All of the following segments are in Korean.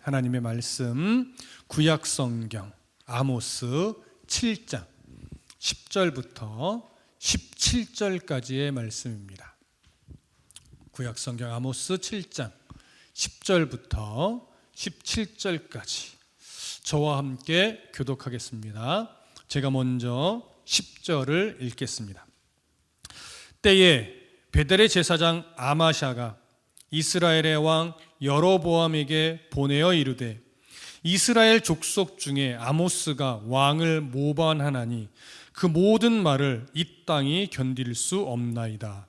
하나님의 말씀 구약 성경 아모스 7장 10절부터 17절까지의 말씀입니다. 구약 성경 아모스 7장 10절부터 17절까지 저와 함께 교독하겠습니다. 제가 먼저 10절을 읽겠습니다. 때에 베델의 제사장 아마샤가 이스라엘의 왕 여로보암에게 보내어 이르되 이스라엘 족속 중에 아모스가 왕을 모반하나니 그 모든 말을 이 땅이 견딜 수 없나이다.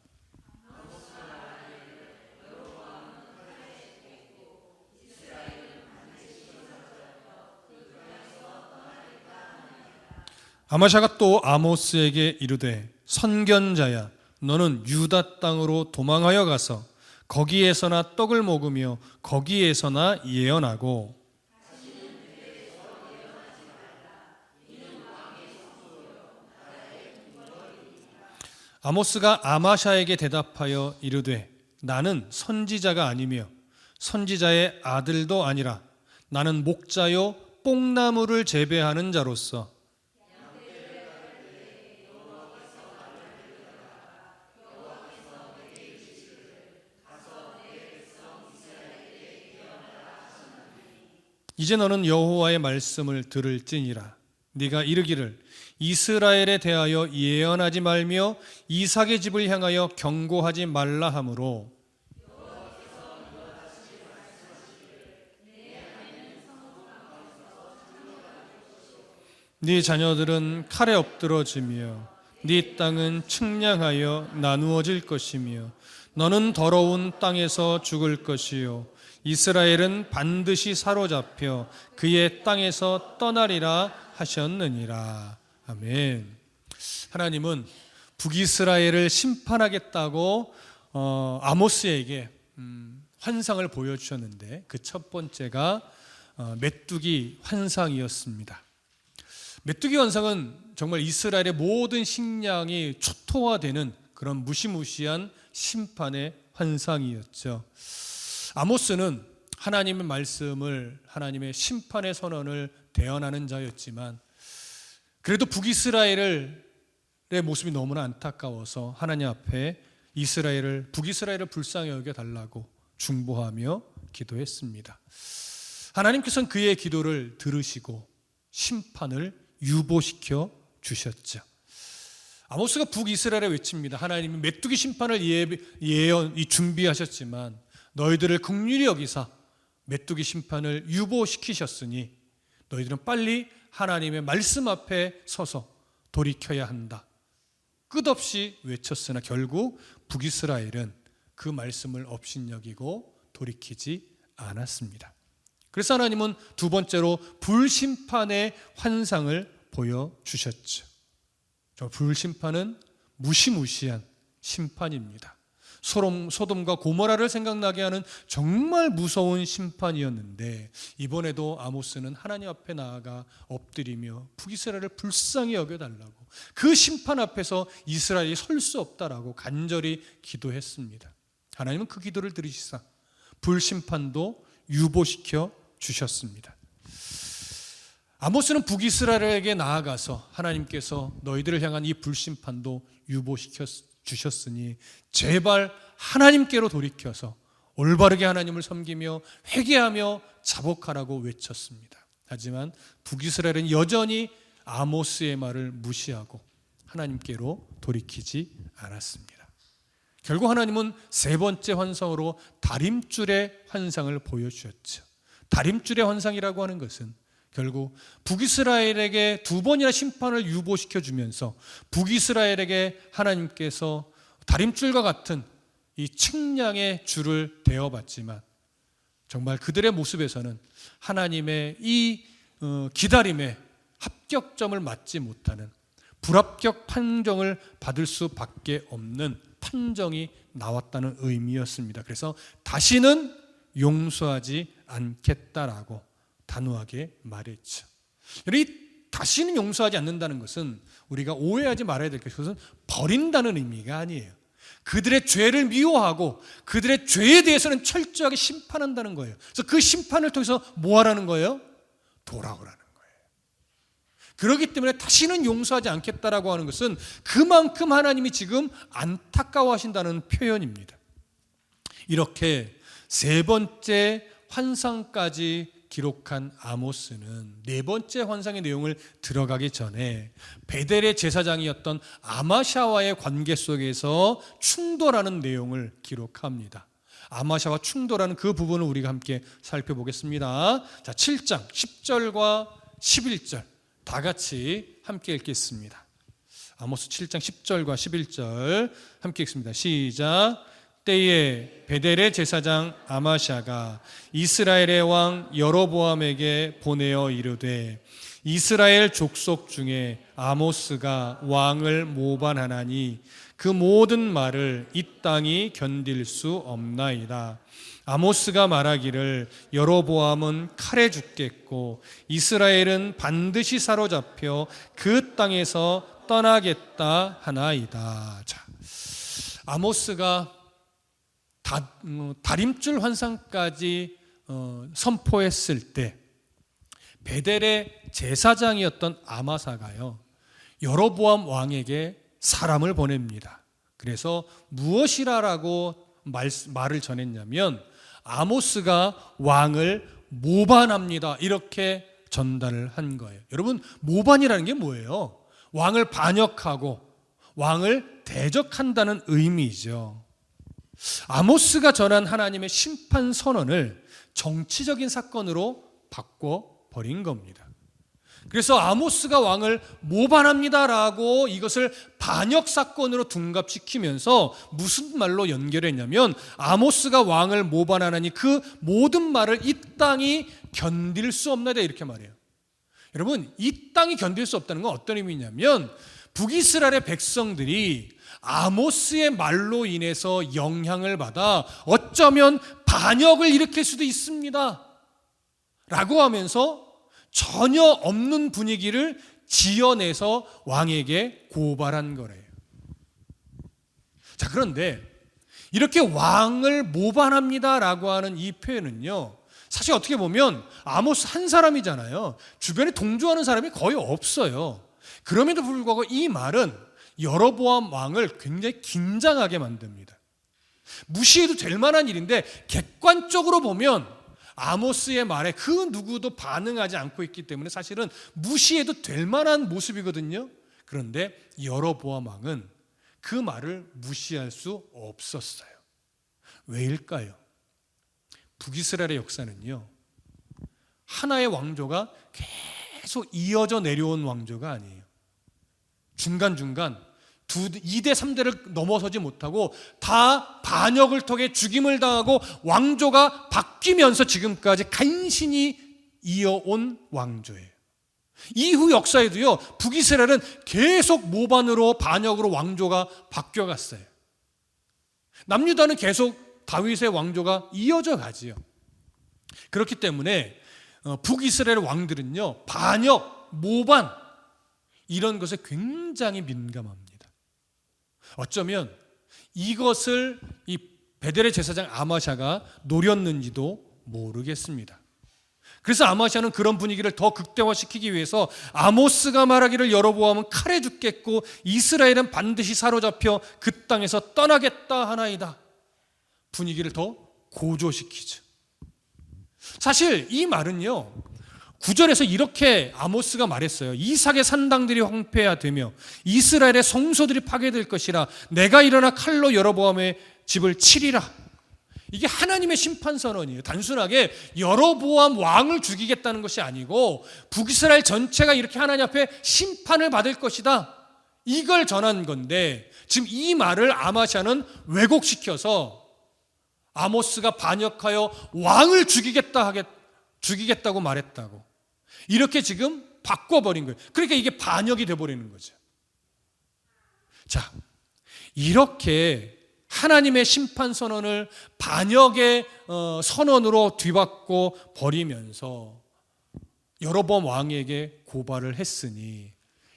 아마샤가 또 아모스에게 이르되 선견자야 너는 유다 땅으로 도망하여 가서 거기에서나 떡을 먹으며 거기에서나 예언하고 아모스가 아마샤에게 대답하여 이르되 나는 선지자가 아니며 선지자의 아들도 아니라 나는 목자요 뽕나무를 재배하는 자로서 이제 너는 여호와의 말씀을 들을지니라. 네가 이르기를 이스라엘에 대하여 예언하지 말며 이삭의 집을 향하여 경고하지 말라 하므로 네 자녀들은 칼에 엎드러지며 네 땅은 측량하여 나누어질 것이며 너는 더러운 땅에서 죽을 것이요 이스라엘은 반드시 사로잡혀 그의 땅에서 떠나리라 하셨느니라. 아멘. 하나님은 북이스라엘을 심판하겠다고 아모스에게 환상을 보여주셨는데 그 첫 번째가 메뚜기 환상이었습니다. 메뚜기 환상은 정말 이스라엘의 모든 식량이 초토화되는 그런 무시무시한 심판의 환상이었죠. 아모스는 하나님의 말씀을 하나님의 심판의 선언을 대언하는 자였지만 그래도 북이스라엘의 모습이 너무나 안타까워서 하나님 앞에 북이스라엘을 불쌍히 여겨달라고 중보하며 기도했습니다. 하나님께서는 그의 기도를 들으시고 심판을 유보시켜 주셨죠. 아모스가 북이스라엘에 외칩니다. 하나님이 메뚜기 심판을 준비하셨지만 너희들을 긍휼히 여기사 메뚜기 심판을 유보시키셨으니 너희들은 빨리 하나님의 말씀 앞에 서서 돌이켜야 한다. 끝없이 외쳤으나 결국 북이스라엘은 그 말씀을 업신여기고 돌이키지 않았습니다. 그래서 하나님은 두 번째로 불심판의 환상을 보여주셨죠. 저 불심판은 무시무시한 심판입니다. 소돔과 고모라를 생각나게 하는 정말 무서운 심판이었는데 이번에도 아모스는 하나님 앞에 나아가 엎드리며 북이스라엘을 불쌍히 여겨달라고 그 심판 앞에서 이스라엘이 설 수 없다라고 간절히 기도했습니다. 하나님은 그 기도를 들으시사 불심판도 유보시켜 주셨습니다. 아모스는 북이스라엘에게 나아가서 하나님께서 너희들을 향한 이 불심판도 유보시켜 주셨으니 제발 하나님께로 돌이켜서 올바르게 하나님을 섬기며 회개하며 자복하라고 외쳤습니다. 하지만 북이스라엘은 여전히 아모스의 말을 무시하고 하나님께로 돌이키지 않았습니다. 결국 하나님은 세 번째 환상으로 다림줄의 환상을 보여주셨죠. 다림줄의 환상이라고 하는 것은 결국 북이스라엘에게 두 번이나 심판을 유보시켜 주면서 북이스라엘에게 하나님께서 다림줄과 같은 이 측량의 줄을 대어봤지만 정말 그들의 모습에서는 하나님의 이 기다림에 합격점을 맞지 못하는 불합격 판정을 받을 수밖에 없는 판정이 나왔다는 의미였습니다. 그래서 다시는 용서하지 않겠다라고 단호하게 말했죠. 이 다시는 용서하지 않는다는 것은 우리가 오해하지 말아야 될 것은 버린다는 의미가 아니에요. 그들의 죄를 미워하고 그들의 죄에 대해서는 철저하게 심판한다는 거예요. 그래서 그 심판을 통해서 뭐 하라는 거예요? 돌아오라는 거예요. 그렇기 때문에 다시는 용서하지 않겠다라고 하는 것은 그만큼 하나님이 지금 안타까워하신다는 표현입니다. 이렇게 세 번째 환상까지 기록한 아모스는 네 번째 환상의 내용을 들어가기 전에 베델의 제사장이었던 아마샤와의 관계 속에서 충돌하는 내용을 기록합니다. 아마샤와 충돌하는 그 부분을 우리가 함께 살펴보겠습니다. 자, 7장 10절과 11절 다 같이 함께 읽겠습니다. 아모스 7장 10절과 11절 함께 읽습니다. 시작. 때에 베델의 제사장 아마샤가 이스라엘의 왕 여로보암에게 보내어 이르되 이스라엘 족속 중에 아모스가 왕을 모반하나니 그 모든 말을 이 땅이 견딜 수 없나이다. 아모스가 말하기를 여로보암은 칼에 죽겠고 이스라엘은 반드시 사로잡혀 그 땅에서 떠나겠다 하나이다. 자, 아모스가 다림줄 환상까지 선포했을 때 베델의 제사장이었던 아마사가요, 여로보암 왕에게 사람을 보냅니다. 그래서 무엇이라고 말을 전했냐면 아모스가 왕을 모반합니다, 이렇게 전달을 한 거예요. 여러분, 모반이라는 게 뭐예요? 왕을 반역하고 왕을 대적한다는 의미죠. 아모스가 전한 하나님의 심판 선언을 정치적인 사건으로 바꿔버린 겁니다. 그래서 아모스가 왕을 모반합니다라고 이것을 반역 사건으로 둔갑시키면서 무슨 말로 연결했냐면 아모스가 왕을 모반하나니 그 모든 말을 이 땅이 견딜 수 없나이다, 이렇게 말해요. 여러분, 이 땅이 견딜 수 없다는 건 어떤 의미냐면 북이스라엘의 백성들이 아모스의 말로 인해서 영향을 받아 어쩌면 반역을 일으킬 수도 있습니다 라고 하면서 전혀 없는 분위기를 지어내서 왕에게 고발한 거래요. 자, 그런데 이렇게 왕을 모반합니다 라고 하는 이 표현은요, 사실 어떻게 보면 아모스 한 사람이잖아요. 주변에 동조하는 사람이 거의 없어요. 그럼에도 불구하고 이 말은 여로보암 왕을 굉장히 긴장하게 만듭니다. 무시해도 될 만한 일인데 객관적으로 보면 아모스의 말에 그 누구도 반응하지 않고 있기 때문에 사실은 무시해도 될 만한 모습이거든요. 그런데 여로보암 왕은 그 말을 무시할 수 없었어요. 왜일까요? 북이스라엘의 역사는요, 하나의 왕조가 계속 이어져 내려온 왕조가 아니에요. 중간중간 2대 3대를 넘어서지 못하고 다 반역을 통해 죽임을 당하고 왕조가 바뀌면서 지금까지 간신히 이어온 왕조예요. 이후 역사에도요, 북이스라엘은 계속 모반으로 반역으로 왕조가 바뀌어갔어요. 남유다는 계속 다윗의 왕조가 이어져 가지요. 그렇기 때문에 북이스라엘 왕들은요, 반역, 모반 이런 것에 굉장히 민감합니다. 어쩌면 이것을 이 베델의 제사장 아마샤가 노렸는지도 모르겠습니다. 그래서 아마샤는 그런 분위기를 더 극대화시키기 위해서 아모스가 말하기를 여로보암은 칼에 죽겠고 이스라엘은 반드시 사로잡혀 그 땅에서 떠나겠다 하나이다, 분위기를 더 고조시키죠. 사실 이 말은요, 9절에서 이렇게 아모스가 말했어요. 이삭의 산당들이 황폐화되며 이스라엘의 성소들이 파괴될 것이라. 내가 일어나 칼로 여로보암의 집을 치리라. 이게 하나님의 심판 선언이에요. 단순하게 여로보암 왕을 죽이겠다는 것이 아니고 북이스라엘 전체가 이렇게 하나님 앞에 심판을 받을 것이다, 이걸 전한 건데, 지금 이 말을 아마샤는 왜곡시켜서 아모스가 반역하여 왕을 죽이겠다고 말했다고 이렇게 지금 바꿔버린 거예요. 그러니까 이게 반역이 돼버리는 거죠. 자, 이렇게 하나님의 심판 선언을 반역의 선언으로 뒤바꿔 버리면서 여로보암 왕에게 고발을 했으니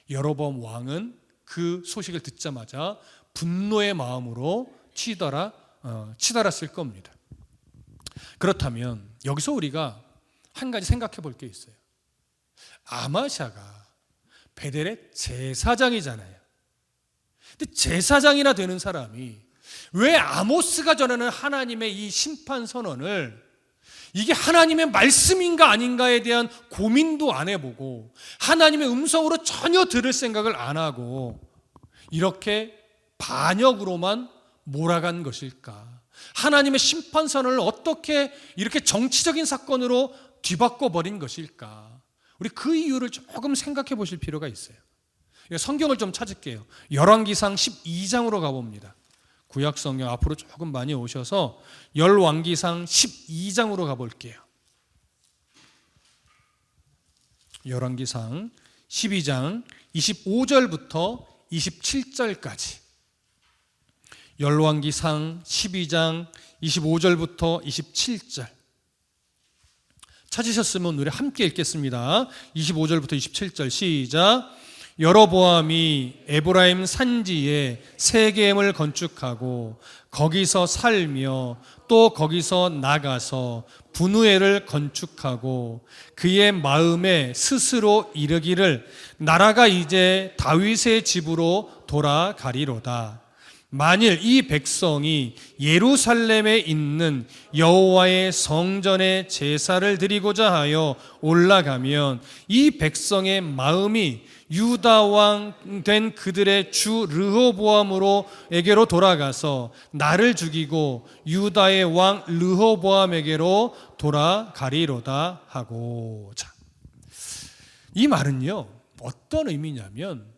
여로보암 왕은 그 소식을 듣자마자 분노의 마음으로 치달았을 겁니다. 그렇다면 여기서 우리가 한 가지 생각해 볼 게 있어요. 아마샤가 베델의 제사장이잖아요. 근데 제사장이나 되는 사람이 왜 아모스가 전하는 하나님의 이 심판 선언을 이게 하나님의 말씀인가 아닌가에 대한 고민도 안 해보고 하나님의 음성으로 전혀 들을 생각을 안 하고 이렇게 반역으로만 몰아간 것일까? 하나님의 심판 선언을 어떻게 이렇게 정치적인 사건으로 뒤바꿔 버린 것일까? 우리 그 이유를 조금 생각해 보실 필요가 있어요. 성경을 좀 찾을게요. 열왕기상 12장으로 가봅니다. 구약 성경 앞으로 조금 많이 오셔서 열왕기상 12장으로 가볼게요. 열왕기상 12장 25절부터 27절까지. 열왕기상 12장 25절부터 27절. 찾으셨으면 우리 함께 읽겠습니다. 25절부터 27절 시작. 여로보암이 에브라임 산지에 세겜을 건축하고 거기서 살며 또 거기서 나가서 분우엘을 건축하고 그의 마음에 스스로 이르기를 나라가 이제 다윗의 집으로 돌아가리로다. 만일 이 백성이 예루살렘에 있는 여호와의 성전에 제사를 드리고자 하여 올라가면 이 백성의 마음이 유다 왕 된 그들의 주 르호보암으로에게로 돌아가서 나를 죽이고 유다의 왕 르호보암에게로 돌아가리로다 하고. 자, 이 말은요 어떤 의미냐면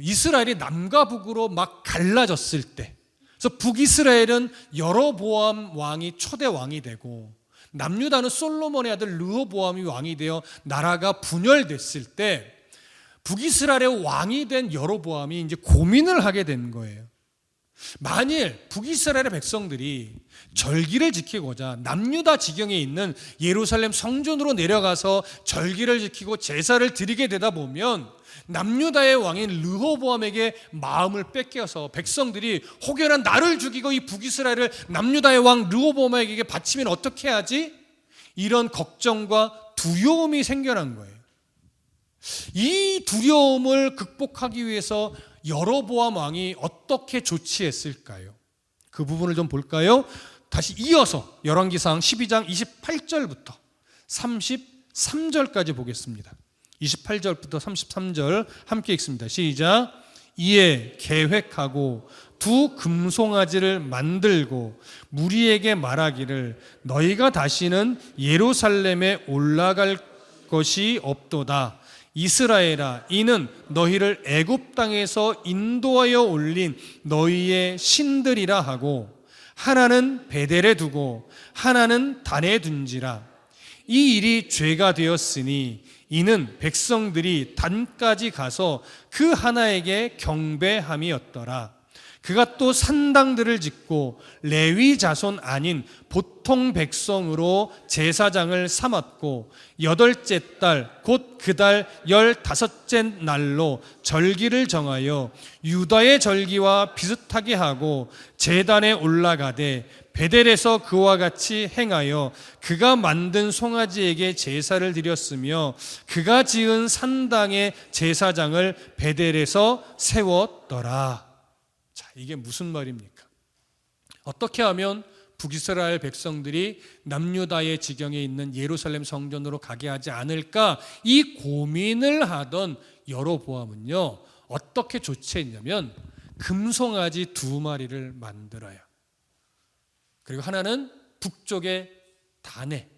이스라엘이 남과 북으로 막 갈라졌을 때, 그래서 북이스라엘은 여로보암 왕이 초대 왕이 되고 남유다는 솔로몬의 아들 르호보암이 왕이 되어 나라가 분열됐을 때 북이스라엘의 왕이 된 여로보암이 이제 고민을 하게 된 거예요. 만일 북이스라엘의 백성들이 절기를 지키고자 남유다 지경에 있는 예루살렘 성전으로 내려가서 절기를 지키고 제사를 드리게 되다 보면 남유다의 왕인 르호보암에게 마음을 뺏겨서 백성들이 혹여나 나를 죽이고 이 북이스라엘을 남유다의 왕 르호보암에게 바치면 어떻게 하지? 이런 걱정과 두려움이 생겨난 거예요. 이 두려움을 극복하기 위해서 여로보암 왕이 어떻게 조치했을까요? 그 부분을 좀 볼까요? 다시 이어서 열왕기상 12장 28절부터 33절까지 보겠습니다. 28절부터 33절 함께 읽습니다. 시작. 이에 계획하고 두 금송아지를 만들고 무리에게 말하기를 너희가 다시는 예루살렘에 올라갈 것이 없도다. 이스라엘아, 이는 너희를 애굽 땅에서 인도하여 올린 너희의 신들이라 하고 하나는 베델에 두고 하나는 단에 둔지라. 이 일이 죄가 되었으니 이는 백성들이 단까지 가서 그 하나에게 경배함이었더라. 그가 또 산당들을 짓고 레위 자손 아닌 보통 백성으로 제사장을 삼았고 8째 달 곧 그 달 15째 날로 절기를 정하여 유다의 절기와 비슷하게 하고 제단에 올라가되 베델에서 그와 같이 행하여 그가 만든 송아지에게 제사를 드렸으며 그가 지은 산당의 제사장을 베델에서 세웠더라. 자, 이게 무슨 말입니까? 어떻게 하면 북이스라엘 백성들이 남유다의 지경에 있는 예루살렘 성전으로 가게 하지 않을까? 이 고민을 하던 여로보암은요 어떻게 조치했냐면 금송아지 2마리를 만들어요. 그리고 하나는 북쪽의 단에,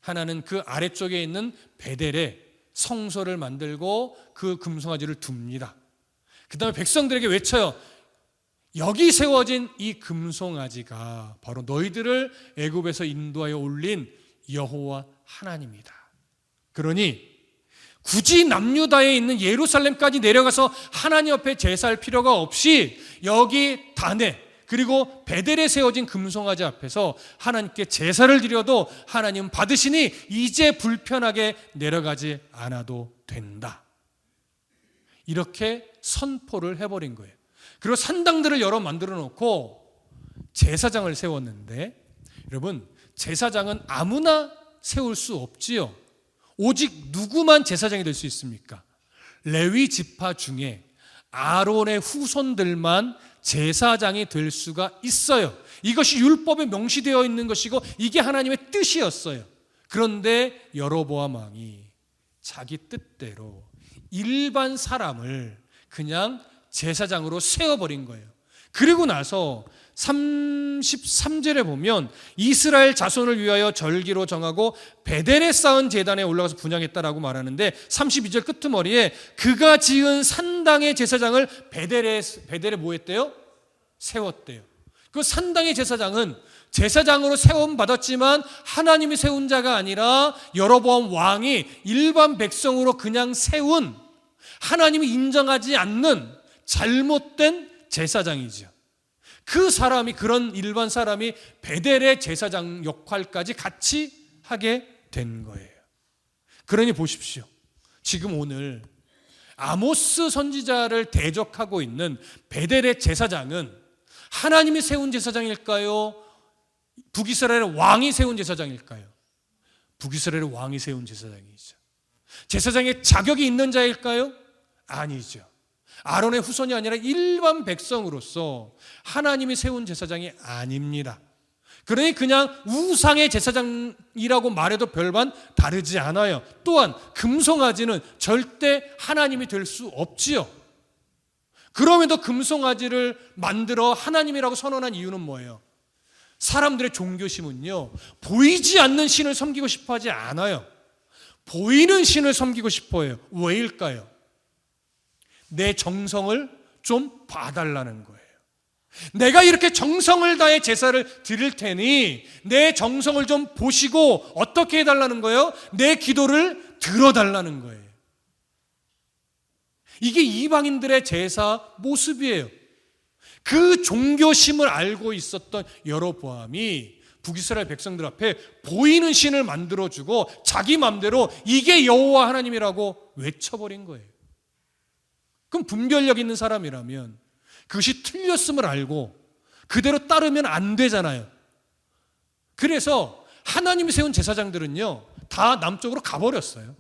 하나는 그 아래쪽에 있는 베델에 성소를 만들고 그 금송아지를 둡니다. 그 다음에 백성들에게 외쳐요. 여기 세워진 이 금송아지가 바로 너희들을 애굽에서 인도하여 올린 여호와 하나님이다. 그러니 굳이 남유다에 있는 예루살렘까지 내려가서 하나님 앞에 제사할 필요가 없이 여기 단에 그리고 베델에 세워진 금송아지 앞에서 하나님께 제사를 드려도 하나님 받으시니 이제 불편하게 내려가지 않아도 된다. 이렇게 선포를 해버린 거예요. 그리고 산당들을 여러 만들어 놓고 제사장을 세웠는데, 여러분, 제사장은 아무나 세울 수 없지요. 오직 누구만 제사장이 될 수 있습니까? 레위 지파 중에 아론의 후손들만 제사장이 될 수가 있어요. 이것이 율법에 명시되어 있는 것이고 이게 하나님의 뜻이었어요. 그런데 여로보암 왕이 자기 뜻대로 일반 사람을 그냥 제사장으로 세워버린 거예요. 그리고 나서 33절에 보면 이스라엘 자손을 위하여 절기로 정하고 베델에 쌓은 제단에 올라가서 분향했다라고 말하는데, 32절 끄트머리에 그가 지은 산당의 제사장을 베델에 뭐 했대요? 세웠대요. 그 산당의 제사장은 제사장으로 세움 받았지만 하나님이 세운 자가 아니라 여로보암 왕이 일반 백성으로 그냥 세운, 하나님이 인정하지 않는 잘못된 제사장이죠. 그 사람이, 그런 일반 사람이 베델의 제사장 역할까지 같이 하게 된 거예요. 그러니 보십시오. 지금 오늘 아모스 선지자를 대적하고 있는 베델의 제사장은 하나님이 세운 제사장일까요? 북이스라엘의 왕이 세운 제사장일까요? 북이스라엘의 왕이 세운 제사장이죠. 제사장의 자격이 있는 자일까요? 아니죠. 아론의 후손이 아니라 일반 백성으로서 하나님이 세운 제사장이 아닙니다. 그러니 그냥 우상의 제사장이라고 말해도 별반 다르지 않아요. 또한 금송아지는 절대 하나님이 될 수 없지요. 그럼에도 금송아지를 만들어 하나님이라고 선언한 이유는 뭐예요? 사람들의 종교심은요, 보이지 않는 신을 섬기고 싶어 하지 않아요. 보이는 신을 섬기고 싶어 해요. 왜일까요? 내 정성을 좀 봐달라는 거예요. 내가 이렇게 정성을 다해 제사를 드릴 테니 내 정성을 좀 보시고 어떻게 해달라는 거예요? 내 기도를 들어달라는 거예요. 이게 이방인들의 제사 모습이에요. 그 종교심을 알고 있었던 여로보암이 북이스라엘 백성들 앞에 보이는 신을 만들어주고 자기 마음대로 이게 여호와 하나님이라고 외쳐버린 거예요. 그럼 분별력 있는 사람이라면 그것이 틀렸음을 알고 그대로 따르면 안 되잖아요. 그래서 하나님이 세운 제사장들은요, 다 남쪽으로 가버렸어요.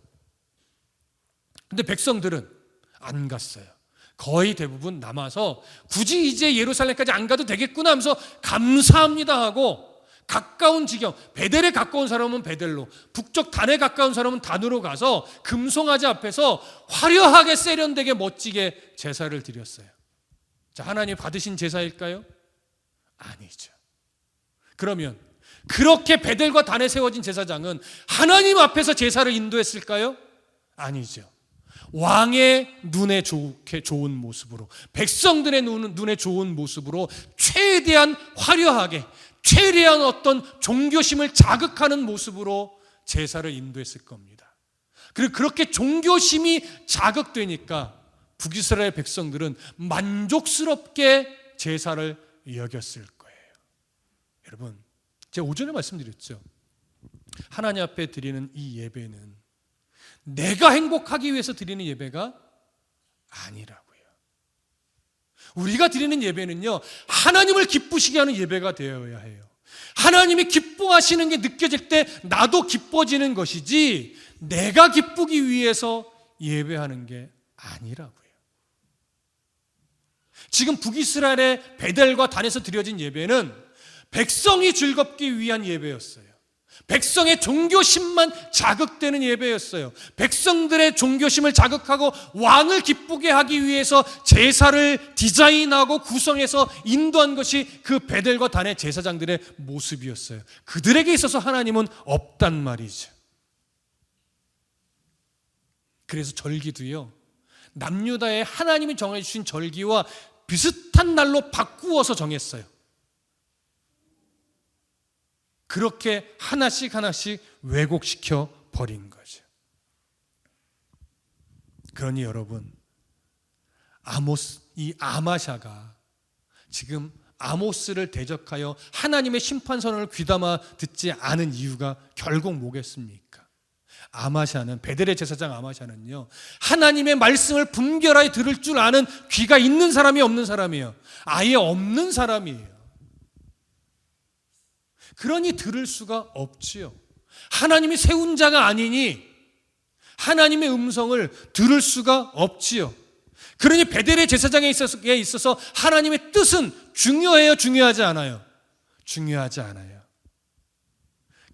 근데 백성들은 안 갔어요. 거의 대부분 남아서 굳이 이제 예루살렘까지 안 가도 되겠구나 하면서 감사합니다 하고, 가까운 지경, 베델에 가까운 사람은 베델로, 북쪽 단에 가까운 사람은 단으로 가서 금송아지 앞에서 화려하게 세련되게 멋지게 제사를 드렸어요. 자, 하나님 받으신 제사일까요? 아니죠. 그러면 그렇게 베델과 단에 세워진 제사장은 하나님 앞에서 제사를 인도했을까요? 아니죠. 왕의 눈에 좋은 모습으로, 백성들의 눈에 좋은 모습으로 최대한 화려하게, 최대한 어떤 종교심을 자극하는 모습으로 제사를 인도했을 겁니다. 그리고 그렇게 종교심이 자극되니까 북이스라엘 백성들은 만족스럽게 제사를 여겼을 거예요. 여러분, 제가 오전에 말씀드렸죠. 하나님 앞에 드리는 이 예배는 내가 행복하기 위해서 드리는 예배가 아니라고요. 우리가 드리는 예배는요, 하나님을 기쁘시게 하는 예배가 되어야 해요. 하나님이 기뻐하시는 게 느껴질 때 나도 기뻐지는 것이지 내가 기쁘기 위해서 예배하는 게 아니라고요. 지금 북이스라엘의 베델과 단에서 드려진 예배는 백성이 즐겁기 위한 예배였어요. 백성의 종교심만 자극되는 예배였어요. 백성들의 종교심을 자극하고 왕을 기쁘게 하기 위해서 제사를 디자인하고 구성해서 인도한 것이 그 베델과 단의 제사장들의 모습이었어요. 그들에게 있어서 하나님은 없단 말이죠. 그래서 절기도요, 남유다에 하나님이 정해주신 절기와 비슷한 날로 바꾸어서 정했어요. 그렇게 하나씩 하나씩 왜곡시켜 버린 거죠. 그러니 여러분, 이 아마샤가 지금 아모스를 대적하여 하나님의 심판 선언을 귀담아 듣지 않은 이유가 결국 뭐겠습니까? 아마샤는, 베델의 제사장 아마샤는요, 하나님의 말씀을 분별하게 들을 줄 아는 귀가 있는 사람이 없는 사람이에요. 아예 없는 사람이에요. 그러니 들을 수가 없지요. 하나님이 세운 자가 아니니 하나님의 음성을 들을 수가 없지요. 그러니 베델의 제사장에 있어서 하나님의 뜻은 중요해요, 중요하지 않아요? 중요하지 않아요.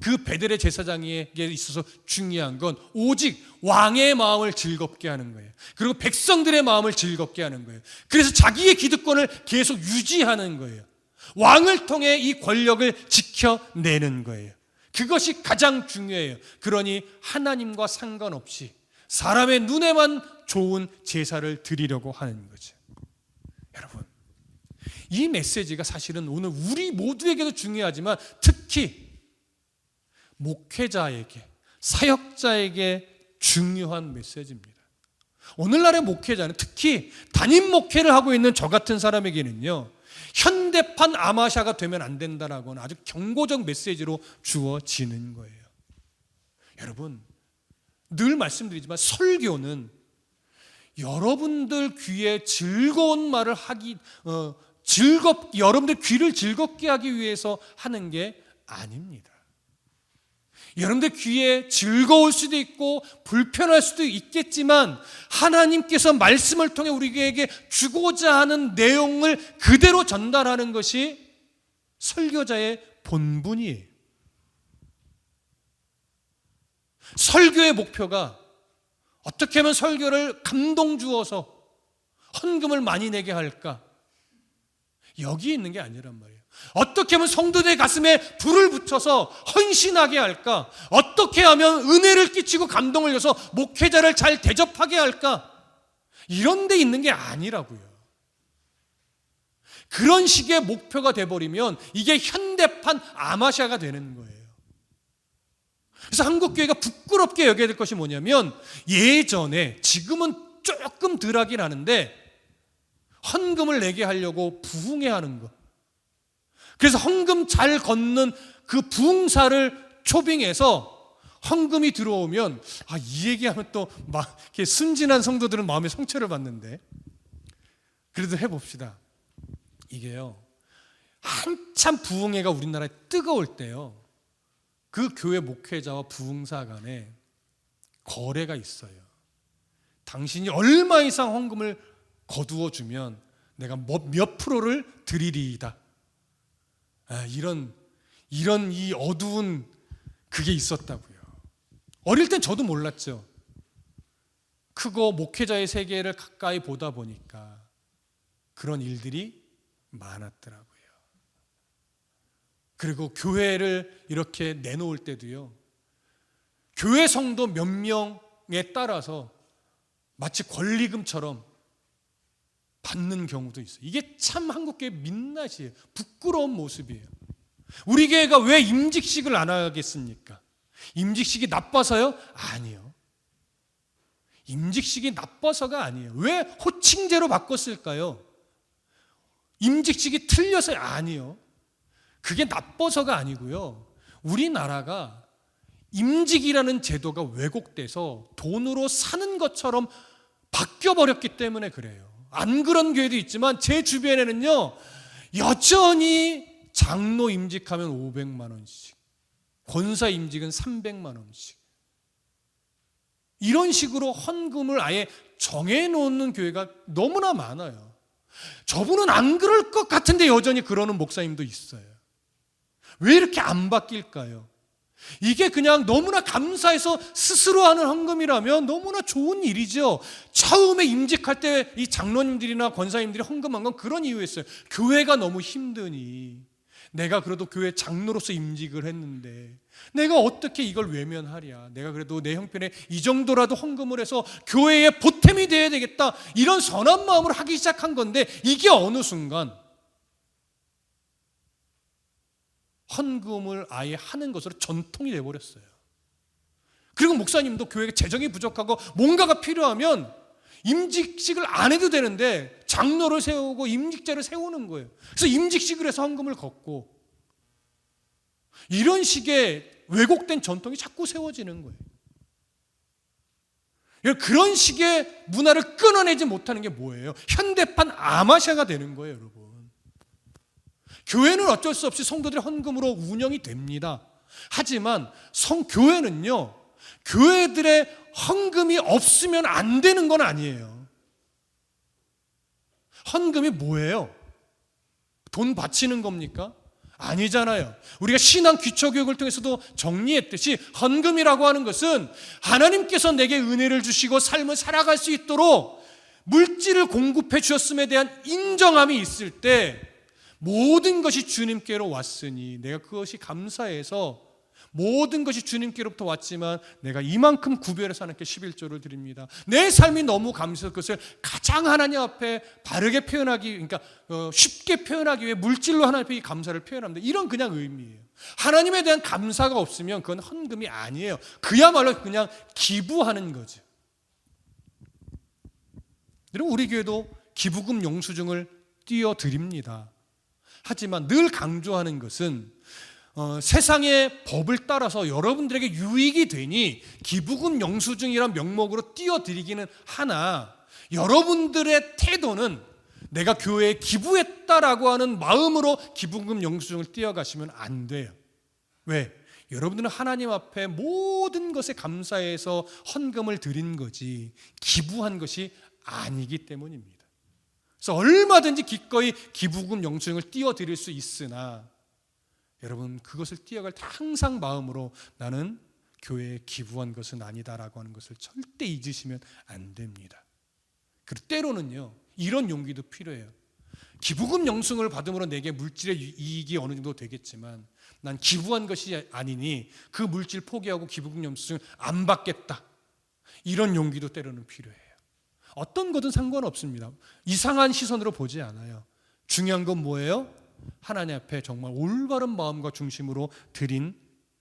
그 베델의 제사장에게 있어서 중요한 건 오직 왕의 마음을 즐겁게 하는 거예요. 그리고 백성들의 마음을 즐겁게 하는 거예요. 그래서 자기의 기득권을 계속 유지하는 거예요. 왕을 통해 이 권력을 지켜내는 거예요. 그것이 가장 중요해요. 그러니 하나님과 상관없이 사람의 눈에만 좋은 제사를 드리려고 하는 거죠. 여러분, 이 메시지가 사실은 오늘 우리 모두에게도 중요하지만 특히 목회자에게, 사역자에게 중요한 메시지입니다. 오늘날의 목회자는, 특히 담임 목회를 하고 있는 저 같은 사람에게는요, 현대판 아마샤가 되면 안 된다라고는 아주 경고적 메시지로 주어지는 거예요. 여러분, 늘 말씀드리지만 설교는 여러분들 귀에 즐거운 말을 여러분들 귀를 즐겁게 하기 위해서 하는 게 아닙니다. 여러분들 귀에 즐거울 수도 있고 불편할 수도 있겠지만 하나님께서 말씀을 통해 우리에게 주고자 하는 내용을 그대로 전달하는 것이 설교자의 본분이에요. 설교의 목표가 어떻게 하면 설교를 감동 주어서 헌금을 많이 내게 할까? 여기 있는 게 아니란 말이에요. 어떻게 하면 성도들의 가슴에 불을 붙여서 헌신하게 할까? 어떻게 하면 은혜를 끼치고 감동을 줘서 목회자를 잘 대접하게 할까? 이런 데 있는 게 아니라고요. 그런 식의 목표가 돼버리면 이게 현대판 아마샤가 되는 거예요. 그래서 한국교회가 부끄럽게 여겨야 될 것이 뭐냐면, 예전에, 지금은 조금 덜 하긴 하는데 헌금을 내게 하려고 부흥회 하는 거, 그래서 헌금 잘 걷는 그 부흥사를 초빙해서 헌금이 들어오면, 이 얘기하면 또 막 순진한 성도들은 마음의 상처를 받는데, 그래도 해봅시다. 이게요, 한참 부흥회가 우리나라에 뜨거울 때요, 그 교회 목회자와 부흥사 간에 거래가 있어요. 당신이 얼마 이상 헌금을 거두어 주면 내가 몇 프로를 드리리이다. 이런 이 어두운 그게 있었다고요. 어릴 땐 저도 몰랐죠. 크고 목회자의 세계를 가까이 보다 보니까 그런 일들이 많았더라고요. 그리고 교회를 이렇게 내놓을 때도요, 교회 성도 몇 명에 따라서 마치 권리금처럼 받는 경우도 있어요. 이게 참 한국교회 민낯이에요. 부끄러운 모습이에요. 우리 교회가 왜 임직식을 안 하겠습니까? 임직식이 나빠서요? 아니요. 임직식이 나빠서가 아니에요. 왜 호칭제로 바꿨을까요? 임직식이 틀려서요? 아니요. 그게 나빠서가 아니고요. 우리나라가 임직이라는 제도가 왜곡돼서 돈으로 사는 것처럼 바뀌어버렸기 때문에 그래요. 안 그런 교회도 있지만 제 주변에는요, 여전히 장로 임직하면 500만 원씩, 권사 임직은 300만 원씩, 이런 식으로 헌금을 아예 정해놓는 교회가 너무나 많아요. 저분은 안 그럴 것 같은데 여전히 그러는 목사님도 있어요. 왜 이렇게 안 바뀔까요? 이게 그냥 너무나 감사해서 스스로 하는 헌금이라면 너무나 좋은 일이죠. 처음에 임직할 때 이 장로님들이나 권사님들이 헌금한 건 그런 이유였어요. 교회가 너무 힘드니, 내가 그래도 교회 장로로서 임직을 했는데 내가 어떻게 이걸 외면하랴, 내가 그래도 내 형편에 이 정도라도 헌금을 해서 교회의 보탬이 되어야 되겠다, 이런 선한 마음으로 하기 시작한 건데, 이게 어느 순간 헌금을 아예 하는 것으로 전통이 되어버렸어요. 그리고 목사님도 교회가 재정이 부족하고 뭔가가 필요하면 임직식을 안 해도 되는데 장로를 세우고 임직자를 세우는 거예요. 그래서 임직식을 해서 헌금을 걷고, 이런 식의 왜곡된 전통이 자꾸 세워지는 거예요. 그런 식의 문화를 끊어내지 못하는 게 뭐예요? 현대판 아마샤가 되는 거예요, 여러분. 교회는 어쩔 수 없이 성도들의 헌금으로 운영이 됩니다. 하지만 교회는요, 교회들의 헌금이 없으면 안 되는 건 아니에요. 헌금이 뭐예요? 돈 바치는 겁니까? 아니잖아요. 우리가 신앙 기초교육을 통해서도 정리했듯이 헌금이라고 하는 것은 하나님께서 내게 은혜를 주시고 삶을 살아갈 수 있도록 물질을 공급해 주셨음에 대한 인정함이 있을 때 모든 것이 주님께로 왔으니 내가 그것이 감사해서 모든 것이 주님께로부터 왔지만 내가 이만큼 구별해서 하나님께 11조를 드립니다. 내 삶이 너무 감사해서 그것을 가장 하나님 앞에 바르게 표현하기, 그러니까 쉽게 표현하기 위해 물질로 하나님 앞에 이 감사를 표현합니다. 이런 그냥 의미예요. 하나님에 대한 감사가 없으면 그건 헌금이 아니에요. 그야말로 그냥 기부하는 거죠. 여러분, 우리 교회도 기부금 영수증을 띄워드립니다. 하지만 늘 강조하는 것은 세상의 법을 따라서 여러분들에게 유익이 되니 기부금 영수증이란 명목으로 띄워드리기는 하나, 여러분들의 태도는 내가 교회에 기부했다라고 하는 마음으로 기부금 영수증을 띄워가시면 안 돼요. 왜? 여러분들은 하나님 앞에 모든 것에 감사해서 헌금을 드린 거지 기부한 것이 아니기 때문입니다. 그래서 얼마든지 기꺼이 기부금 영수증을 띄워드릴 수 있으나 여러분, 그것을 띄어갈 때 항상 마음으로 나는 교회에 기부한 것은 아니다라고 하는 것을 절대 잊으시면 안 됩니다. 그리고 때로는요, 이런 용기도 필요해요. 기부금 영수증을 받음으로 내게 물질의 이익이 어느 정도 되겠지만 난 기부한 것이 아니니 그 물질 포기하고 기부금 영수증을 안 받겠다. 이런 용기도 때로는 필요해요. 어떤 거든 상관없습니다. 이상한 시선으로 보지 않아요. 중요한 건 뭐예요? 하나님 앞에 정말 올바른 마음과 중심으로 드린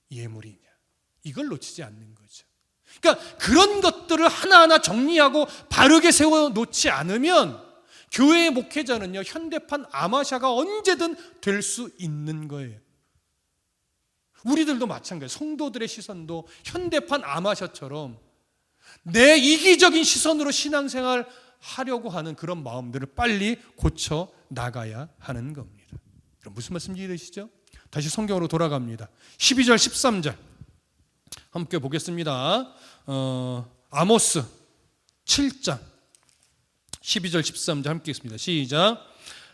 예물이냐, 이걸 놓치지 않는 거죠. 그러니까 그런 것들을 하나하나 정리하고 바르게 세워놓지 않으면 교회의 목회자는요, 현대판 아마샤가 언제든 될 수 있는 거예요. 우리들도 마찬가지예요. 성도들의 시선도 현대판 아마샤처럼 내 이기적인 시선으로 신앙생활 하려고 하는 그런 마음들을 빨리 고쳐 나가야 하는 겁니다. 무슨 말씀인지 이해되시죠? 다시 성경으로 돌아갑니다. 12절 13절 함께 보겠습니다. 아모스 7장 12절 13절 함께 읽습니다. 시작.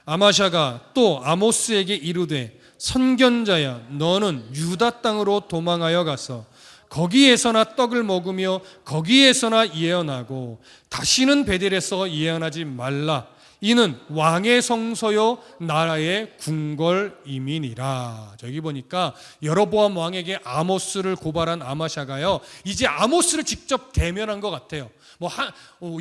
아마샤가 또 아모스에게 이르되 선견자야, 너는 유다 땅으로 도망하여 가서 거기에서나 떡을 먹으며 거기에서나 예언하고 다시는 베델에서 예언하지 말라. 이는 왕의 성소요 나라의 궁궐임이니라. 저기 보니까 여로보암 왕에게 아모스를 고발한 아마샤가요, 이제 아모스를 직접 대면한 것 같아요.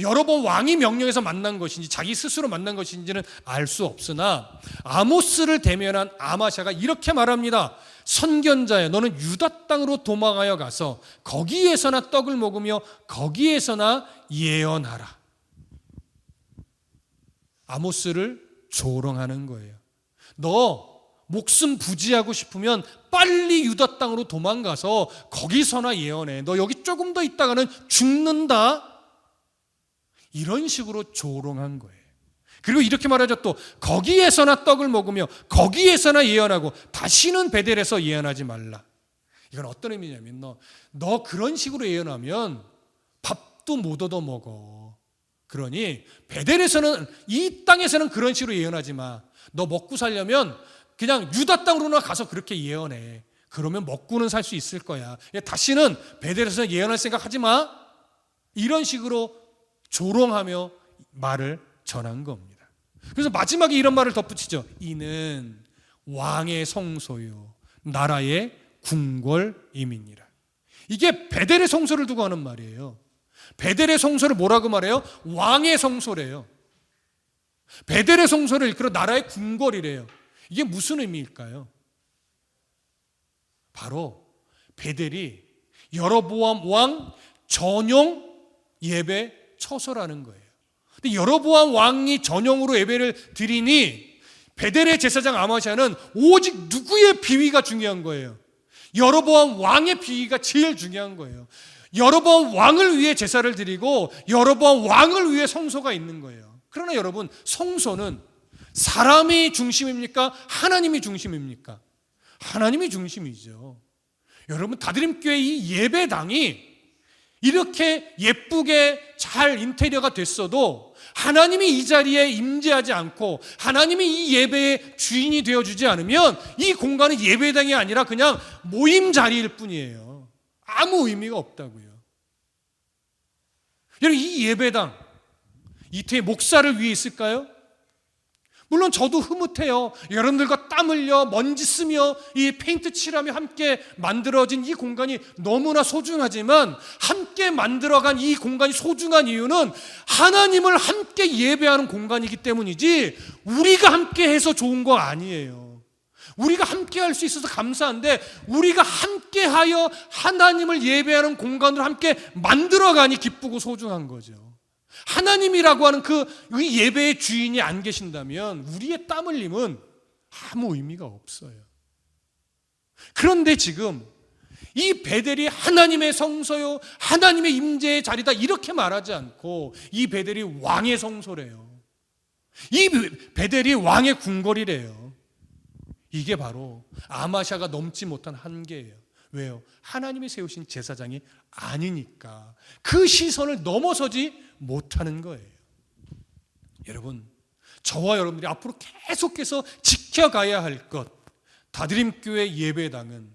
여로보암 왕이 명령해서 만난 것인지 자기 스스로 만난 것인지는 알 수 없으나 아모스를 대면한 아마샤가 이렇게 말합니다. 선견자야, 너는 유다 땅으로 도망하여 가서 거기에서나 떡을 먹으며 거기에서나 예언하라. 아모스를 조롱하는 거예요. 너 목숨 부지하고 싶으면 빨리 유다 땅으로 도망가서 거기서나 예언해. 너 여기 조금 더 있다가는 죽는다. 이런 식으로 조롱한 거예요. 그리고 이렇게 말하죠. 또 거기에서나 떡을 먹으며 거기에서나 예언하고 다시는 베델에서 예언하지 말라. 이건 어떤 의미냐면 너 그런 식으로 예언하면 밥도 못 얻어 먹어. 그러니 베델에서는, 이 땅에서는 그런 식으로 예언하지 마. 너 먹고 살려면 그냥 유다 땅으로나 가서 그렇게 예언해. 그러면 먹고는 살 수 있을 거야. 다시는 베델에서 예언할 생각하지 마. 이런 식으로 조롱하며 말을 전한 겁니다. 그래서 마지막에 이런 말을 덧붙이죠. 이는 왕의 성소요 나라의 궁궐임이니라. 이게 베델의 성소를 두고 하는 말이에요. 베델의 성소를 뭐라고 말해요? 왕의 성소래요. 베델의 성소를 일컬어 나라의 궁궐이래요. 이게 무슨 의미일까요? 바로 베델이 여로보암 왕 전용 예배 처소라는 거예요. 근데 여로보암 왕이 전용으로 예배를 드리니 베델의 제사장 아마샤는 오직 누구의 비위가 중요한 거예요? 여로보암 왕의 비위가 제일 중요한 거예요. 여러 번 왕을 위해 제사를 드리고 여러 번 왕을 위해 성소가 있는 거예요. 그러나 여러분, 성소는 사람이 중심입니까? 하나님이 중심입니까? 하나님이 중심이죠. 여러분, 다드림교회 이 예배당이 이렇게 예쁘게 잘 인테리어가 됐어도 하나님이 이 자리에 임재하지 않고 하나님이 이 예배의 주인이 되어주지 않으면 이 공간은 예배당이 아니라 그냥 모임 자리일 뿐이에요. 아무 의미가 없다고요. 여러분, 이 예배당 이태의 목사를 위해 있을까요? 물론 저도 흐뭇해요. 여러분들과 땀 흘려 먼지 쓰며 이 페인트 칠하며 함께 만들어진 이 공간이 너무나 소중하지만, 함께 만들어간 이 공간이 소중한 이유는 하나님을 함께 예배하는 공간이기 때문이지 우리가 함께 해서 좋은 거 아니에요. 우리가 함께 할 수 있어서 감사한데, 우리가 함께 하여 하나님을 예배하는 공간으로 함께 만들어가니 기쁘고 소중한 거죠. 하나님이라고 하는 그 예배의 주인이 안 계신다면 우리의 땀 흘림은 아무 의미가 없어요. 그런데 지금 이 베델이 하나님의 성소요, 하나님의 임재의 자리다 이렇게 말하지 않고 이 베델이 왕의 성소래요. 이 베델이 왕의 궁궐이래요. 이게 바로 아마샤가 넘지 못한 한계예요. 왜요? 하나님이 세우신 제사장이 아니니까 그 시선을 넘어서지 못하는 거예요. 여러분, 저와 여러분들이 앞으로 계속해서 지켜가야 할 것, 다드림교회 예배당은,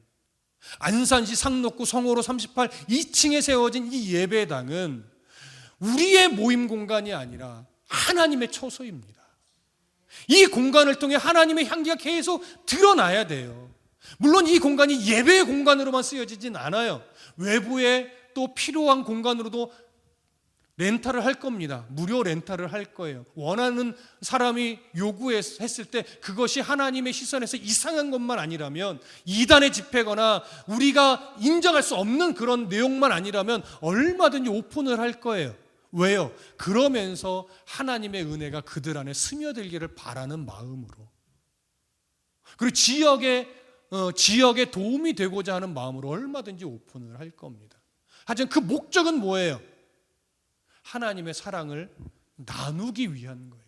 안산시 상록구 성호로 38 2층에 세워진 이 예배당은 우리의 모임 공간이 아니라 하나님의 처소입니다. 이 공간을 통해 하나님의 향기가 계속 드러나야 돼요. 물론 이 공간이 예배의 공간으로만 쓰여지진 않아요. 외부에 또 필요한 공간으로도 렌탈을 할 겁니다. 무료 렌탈을 할 거예요. 원하는 사람이 요구했을 때 그것이 하나님의 시선에서 이상한 것만 아니라면, 이단의 집회거나 우리가 인정할 수 없는 그런 내용만 아니라면 얼마든지 오픈을 할 거예요. 왜요? 그러면서 하나님의 은혜가 그들 안에 스며들기를 바라는 마음으로, 그리고 지역에 도움이 되고자 하는 마음으로 얼마든지 오픈을 할 겁니다. 하지만 그 목적은 뭐예요? 하나님의 사랑을 나누기 위한 거예요.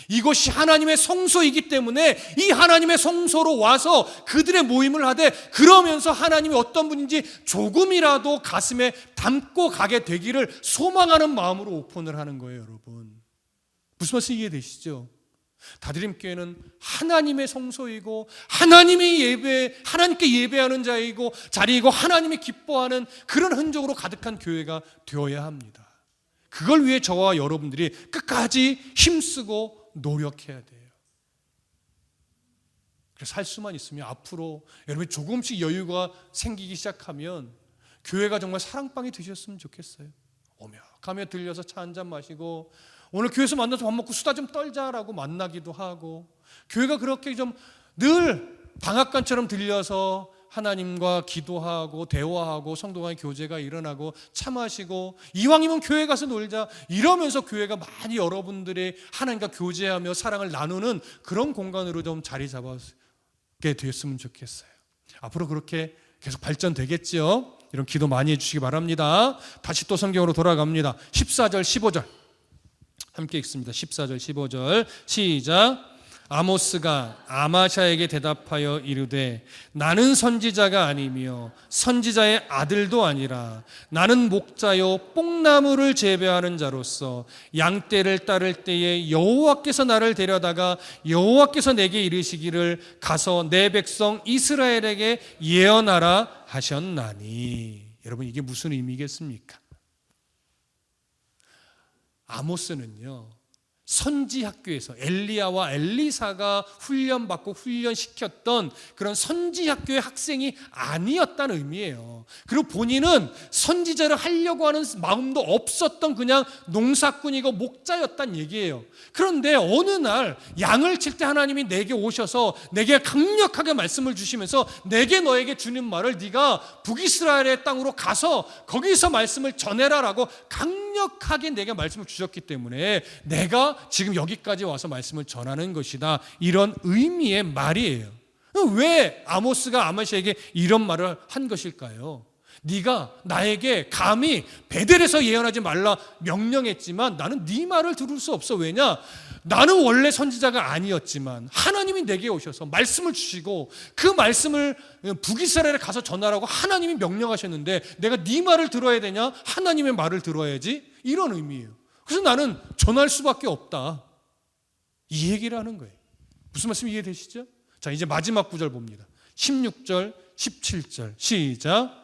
이것이 하나님의 성소이기 때문에 이 하나님의 성소로 와서 그들의 모임을 하되, 그러면서 하나님이 어떤 분인지 조금이라도 가슴에 담고 가게 되기를 소망하는 마음으로 오픈을 하는 거예요. 여러분, 무슨 말씀 이해되시죠? 다드림교회는 하나님의 성소이고 하나님께 예배하는 자리이고 하나님이 기뻐하는 그런 흔적으로 가득한 교회가 되어야 합니다. 그걸 위해 저와 여러분들이 끝까지 힘쓰고 노력해야 돼요. 그래서 할 수만 있으면 앞으로 여러분이 조금씩 여유가 생기기 시작하면 교회가 정말 사랑방이 되셨으면 좋겠어요. 오며 가며 들려서 차 한잔 마시고, 오늘 교회에서 만나서 밥 먹고 수다 좀 떨자라고 만나기도 하고, 교회가 그렇게 좀 늘 방앗간처럼 들려서 하나님과 기도하고 대화하고 성도 간의 교제가 일어나고 차 마시고, 이왕이면 교회 가서 놀자 이러면서 교회가 많이 여러분들의 하나님과 교제하며 사랑을 나누는 그런 공간으로 좀 자리 잡게 되었으면 좋겠어요. 앞으로 그렇게 계속 발전되겠죠. 이런 기도 많이 해주시기 바랍니다. 다시 또 성경으로 돌아갑니다. 14절 15절 함께 읽습니다. 14절 15절 시작. 아모스가 아마샤에게 대답하여 이르되 나는 선지자가 아니며 선지자의 아들도 아니라 나는 목자요 뽕나무를 재배하는 자로서 양떼를 따를 때에 여호와께서 나를 데려다가 여호와께서 내게 이르시기를 가서 내 백성 이스라엘에게 예언하라 하셨나니. 여러분, 이게 무슨 의미겠습니까? 아모스는요, 선지 학교에서 엘리야와 엘리사가 훈련받고 훈련시켰던 그런 선지 학교의 학생이 아니었다는 의미예요. 그리고 본인은 선지자를 하려고 하는 마음도 없었던 그냥 농사꾼이고 목자였다는 얘기예요. 그런데 어느 날 양을 칠 때 하나님이 내게 오셔서 내게 강력하게 말씀을 주시면서 내게 너에게 주는 말을 네가 북이스라엘의 땅으로 가서 거기서 말씀을 전해라라고 강력하게 내게 말씀을 주셨기 때문에 내가 지금 여기까지 와서 말씀을 전하는 것이다, 이런 의미의 말이에요. 왜 아모스가 아마샤에게 이런 말을 한 것일까요? 네가 나에게 감히 베델에서 예언하지 말라 명령했지만 나는 네 말을 들을 수 없어. 왜냐? 나는 원래 선지자가 아니었지만 하나님이 내게 오셔서 말씀을 주시고 그 말씀을 북이스라엘에 가서 전하라고 하나님이 명령하셨는데 내가 네 말을 들어야 되냐? 하나님의 말을 들어야지. 이런 의미예요. 그래서 나는 전할 수밖에 없다. 이 얘기를 하는 거예요. 무슨 말씀 이해되시죠? 자, 이제 마지막 구절 봅니다. 16절, 17절 시작.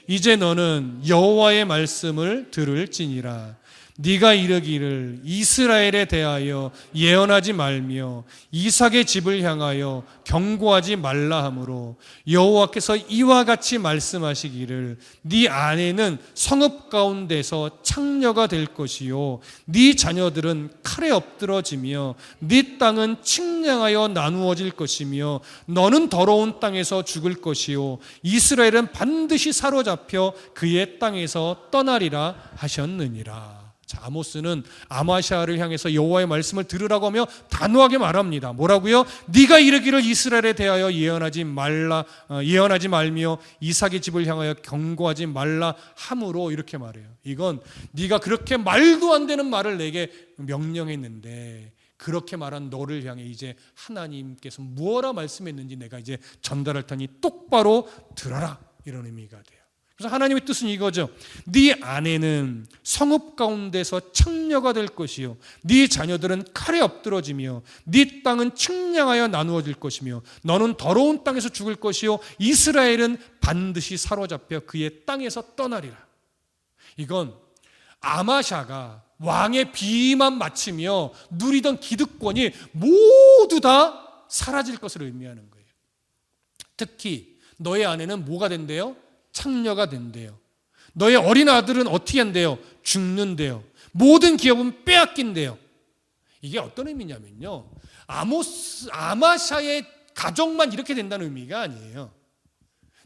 이제 너는 여호와의 말씀을 들을지니라. 네가 이르기를 이스라엘에 대하여 예언하지 말며 이삭의 집을 향하여 경고하지 말라 하므로 여호와께서 이와 같이 말씀하시기를 네 아내는 성읍 가운데서 창녀가 될 것이요 네 자녀들은 칼에 엎드러지며 네 땅은 측량하여 나누어질 것이며 너는 더러운 땅에서 죽을 것이요 이스라엘은 반드시 사로잡혀 그의 땅에서 떠나리라 하셨느니라. 자, 아모스는 아마시아를 향해서 여호와의 말씀을 들으라고 하며 단호하게 말합니다. 뭐라고요? 네가 이르기를 이스라엘에 대하여 예언하지 말며 이삭의 집을 향하여 경고하지 말라 함으로 이렇게 말해요. 이건 네가 그렇게 말도 안 되는 말을 내게 명령했는데 그렇게 말한 너를 향해 이제 하나님께서 무엇라 말씀했는지 내가 이제 전달할 테니 똑바로 들어라. 이런 의미가 돼요. 그래서 하나님의 뜻은 이거죠. 네 아내는 성읍 가운데서 창녀가 될 것이요 네 자녀들은 칼에 엎드러지며 네 땅은 측량하여 나누어질 것이며 너는 더러운 땅에서 죽을 것이요 이스라엘은 반드시 사로잡혀 그의 땅에서 떠나리라. 이건 아마샤가 왕의 비위만 마치며 누리던 기득권이 모두 다 사라질 것을 의미하는 거예요. 특히 너의 아내는 뭐가 된대요? 창녀가 된대요. 너의 어린 아들은 어떻게 한대요? 죽는데요. 모든 기업은 빼앗긴대요. 이게 어떤 의미냐면요, 아마샤의 가정만 이렇게 된다는 의미가 아니에요.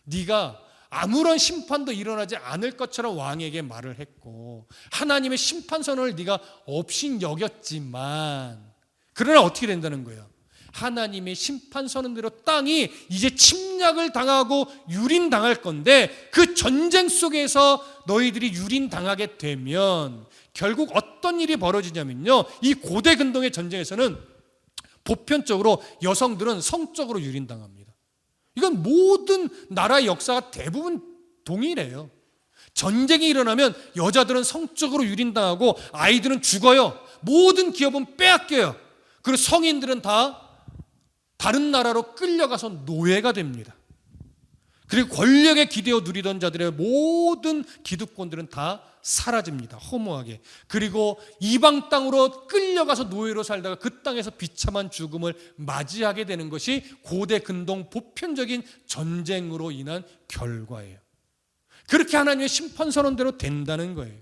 네가 아무런 심판도 일어나지 않을 것처럼 왕에게 말을 했고 하나님의 심판선언을 네가 없인 여겼지만 그러나 어떻게 된다는 거예요? 하나님의 심판 선언대로 땅이 이제 침략을 당하고 유린당할 건데 그 전쟁 속에서 너희들이 유린당하게 되면 결국 어떤 일이 벌어지냐면요, 이 고대 근동의 전쟁에서는 보편적으로 여성들은 성적으로 유린당합니다. 이건 모든 나라의 역사가 대부분 동일해요. 전쟁이 일어나면 여자들은 성적으로 유린당하고 아이들은 죽어요. 모든 기업은 빼앗겨요. 그리고 성인들은 다 다른 나라로 끌려가서 노예가 됩니다. 그리고 권력에 기대어 누리던 자들의 모든 기득권들은 다 사라집니다. 허무하게. 그리고 이방 땅으로 끌려가서 노예로 살다가 그 땅에서 비참한 죽음을 맞이하게 되는 것이 고대 근동 보편적인 전쟁으로 인한 결과예요. 그렇게 하나님의 심판 선언대로 된다는 거예요.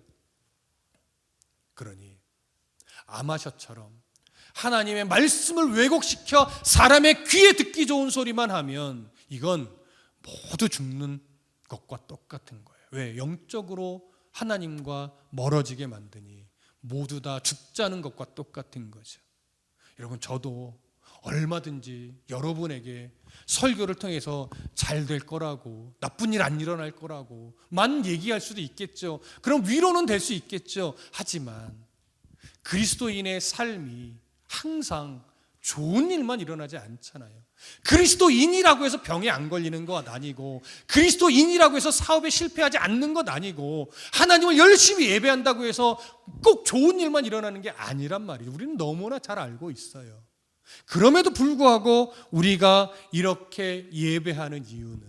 그러니 아마샤처럼 하나님의 말씀을 왜곡시켜 사람의 귀에 듣기 좋은 소리만 하면 이건 모두 죽는 것과 똑같은 거예요. 왜? 영적으로 하나님과 멀어지게 만드니 모두 다 죽자는 것과 똑같은 거죠. 여러분, 저도 얼마든지 여러분에게 설교를 통해서 잘 될 거라고, 나쁜 일 안 일어날 거라고 만 얘기할 수도 있겠죠. 그럼 위로는 될 수 있겠죠. 하지만 그리스도인의 삶이 항상 좋은 일만 일어나지 않잖아요. 그리스도인이라고 해서 병에 안 걸리는 것 아니고, 그리스도인이라고 해서 사업에 실패하지 않는 것 아니고, 하나님을 열심히 예배한다고 해서 꼭 좋은 일만 일어나는 게 아니란 말이에요. 우리는 너무나 잘 알고 있어요. 그럼에도 불구하고 우리가 이렇게 예배하는 이유는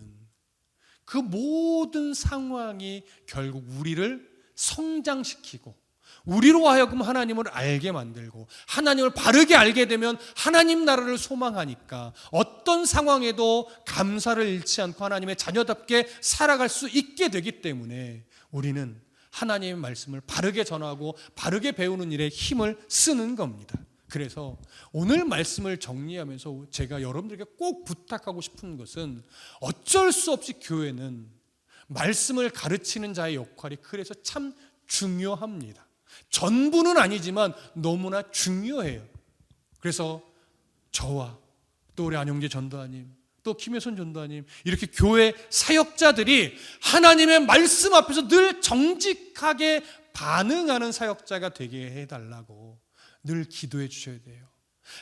그 모든 상황이 결국 우리를 성장시키고 우리로 하여금 하나님을 알게 만들고, 하나님을 바르게 알게 되면 하나님 나라를 소망하니까 어떤 상황에도 감사를 잃지 않고 하나님의 자녀답게 살아갈 수 있게 되기 때문에 우리는 하나님의 말씀을 바르게 전하고 바르게 배우는 일에 힘을 쓰는 겁니다. 그래서 오늘 말씀을 정리하면서 제가 여러분들에게 꼭 부탁하고 싶은 것은, 어쩔 수 없이 교회는 말씀을 가르치는 자의 역할이 그래서 참 중요합니다. 전부는 아니지만 너무나 중요해요. 그래서 저와 또 우리 안영재 전도사님, 또 또 김혜선 전도사님, 이렇게 교회 사역자들이 하나님의 말씀 앞에서 늘 정직하게 반응하는 사역자가 되게 해달라고 늘 기도해 주셔야 돼요.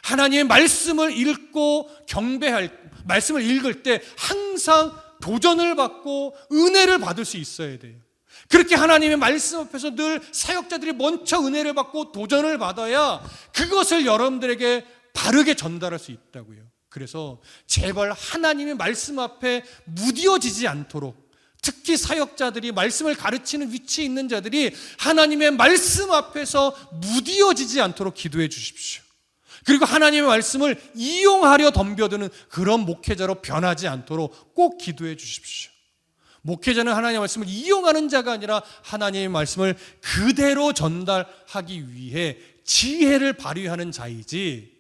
하나님의 말씀을 읽고 말씀을 읽을 때 항상 도전을 받고 은혜를 받을 수 있어야 돼요. 그렇게 하나님의 말씀 앞에서 늘 사역자들이 먼저 은혜를 받고 도전을 받아야 그것을 여러분들에게 바르게 전달할 수 있다고요. 그래서 제발 하나님의 말씀 앞에 무디어지지 않도록, 특히 사역자들이, 말씀을 가르치는 위치에 있는 자들이 하나님의 말씀 앞에서 무디어지지 않도록 기도해 주십시오. 그리고 하나님의 말씀을 이용하려 덤벼드는 그런 목회자로 변하지 않도록 꼭 기도해 주십시오. 목회자는 하나님의 말씀을 이용하는 자가 아니라 하나님의 말씀을 그대로 전달하기 위해 지혜를 발휘하는 자이지,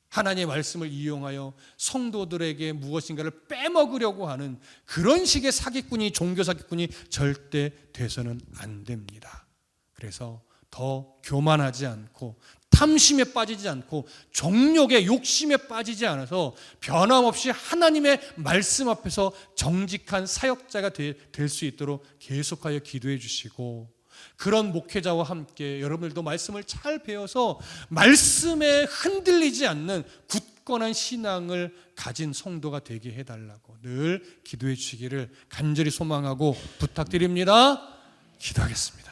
하나님의 말씀을 이용하여 성도들에게 무엇인가를 빼먹으려고 하는 그런 식의 사기꾼이, 종교 사기꾼이 절대 돼서는 안 됩니다. 그래서 더 교만하지 않고 탐심에 빠지지 않고 정욕의 욕심에 빠지지 않아서 변함없이 하나님의 말씀 앞에서 정직한 사역자가 될 수 있도록 계속하여 기도해 주시고, 그런 목회자와 함께 여러분들도 말씀을 잘 배워서 말씀에 흔들리지 않는 굳건한 신앙을 가진 성도가 되게 해달라고 늘 기도해 주시기를 간절히 소망하고 부탁드립니다. 기도하겠습니다.